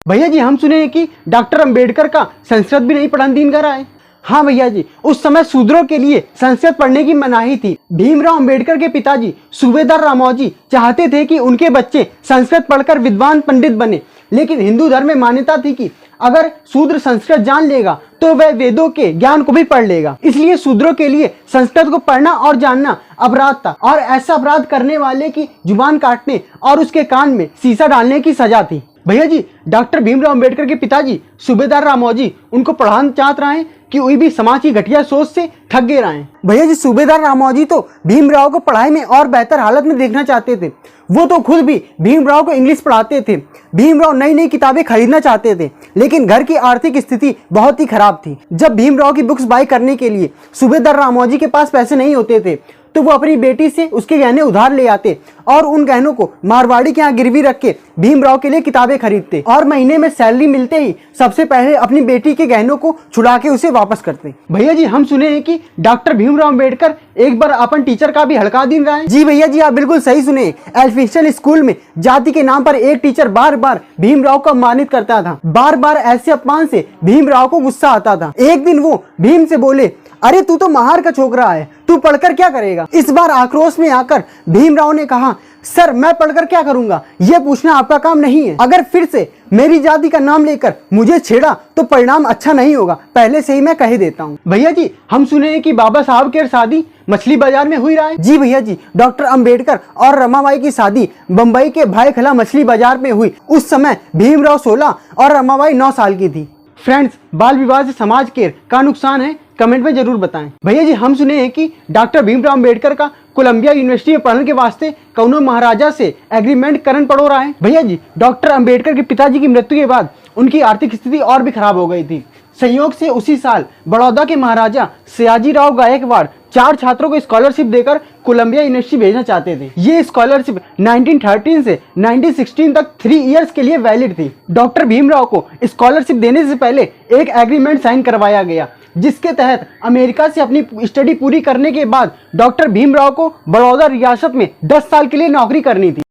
भैया जी हम सुने हैं कि डॉक्टर अंबेडकर का संस्कृत भी नहीं पढ़ने दिन करा है। हाँ भैया जी, उस समय शूद्रों के लिए संस्कृत पढ़ने की मनाही थी। भीमराव अंबेडकर के पिताजी सूबेदार रामोजी चाहते थे कि उनके बच्चे संस्कृत पढ़कर विद्वान पंडित बने, लेकिन हिंदू धर्म में मान्यता थी कि अगर शूद्र संस्कृत जान लेगा तो वह वेदों के ज्ञान को भी पढ़ लेगा। इसलिए शूद्रों के लिए संस्कृत को पढ़ना और जानना अपराध था और ऐसा अपराध करने वाले की जुबान काटने और उसके कान में शीशा डालने की सजा थी। भैया जी डॉक्टर भीमराव अंबेडकर के पिताजी सूबेदार रामोजी उनको पढ़ाना चाहते रहे कि वही भी समाज की घटिया सोच से ठग गए रहे। भैया जी सूबेदार रामोजी तो भीमराव को पढ़ाई में और बेहतर हालत में देखना चाहते थे। वो तो खुद भी भीमराव को इंग्लिश पढ़ाते थे। भीमराव नई नई किताबें खरीदना चाहते थे, लेकिन घर की आर्थिक स्थिति बहुत ही खराब थी। जब भीमराव की बुक्स बाय करने के लिए सूबेदार रामोजी के पास पैसे नहीं होते थे तो वो अपनी बेटी से उसके गहने उधार ले आते और उन गहनों को मारवाड़ी के यहाँ गिरवी रख के भीमराव के लिए किताबें खरीदते और महीने में सैलरी मिलते ही सबसे पहले अपनी बेटी के गहनों को छुड़ा के उसे वापस करते। भैया जी हम सुने हैं कि डॉक्टर भीमराव अंबेडकर एक बार अपन टीचर का भी हड़का दिन रहा है। जी भैया जी आप बिल्कुल सही सुने। एल्फिंस्टन स्कूल में जाति के नाम पर एक टीचर बार बार भीमराव को अपमानित करता था। बार बार ऐसे अपमान से भीमराव को गुस्सा आता था। एक दिन वो भीम से बोले, अरे तू तो महार का छोकरा है, तू पढ़कर क्या करेगा। इस बार आक्रोश में आकर भीमराव ने कहा, सर मैं पढ़कर क्या करूंगा, यह पूछना आपका काम नहीं है। अगर फिर से मेरी जाति का नाम लेकर मुझे छेड़ा तो परिणाम अच्छा नहीं होगा, पहले से ही मैं कह देता हूँ। भैया जी हम सुने हैं कि बाबा साहब की शादी मछली बाजार में हुई रहा है। जी भैया जी डॉक्टर अंबेडकर और रमाबाई की शादी बम्बई के भाई खला मछली बाजार में हुई। उस समय भीमराव 16 और रमाबाई 9 साल की थी। फ्रेंड्स बाल विवाह से समाज के का नुकसान है, कमेंट में जरूर बताएं। भैया जी हम सुने हैं कि डॉक्टर भीमराव अंबेडकर का कोलंबिया यूनिवर्सिटी में पढ़ने के वास्ते कौनो महाराजा से एग्रीमेंट करन पड़ो रहा है। भैया जी डॉक्टर अंबेडकर के पिताजी की मृत्यु के बाद उनकी आर्थिक स्थिति और भी खराब हो गई थी। संयोग से उसी साल बड़ौदा के महाराजा सयाजीराव गायकवाड़ 4 छात्रों को स्कॉलरशिप देकर कोलंबिया यूनिवर्सिटी भेजना चाहते थे। ये स्कॉलरशिप 1913 से 1916 तक 3 इयर्स के लिए वैलिड थी। डॉक्टर भीमराव को स्कॉलरशिप देने से पहले एक एग्रीमेंट साइन करवाया गया, जिसके तहत अमेरिका से अपनी स्टडी पूरी करने के बाद डॉक्टर भीमराव को बड़ौदा रियासत में 10 साल के लिए नौकरी करनी थी।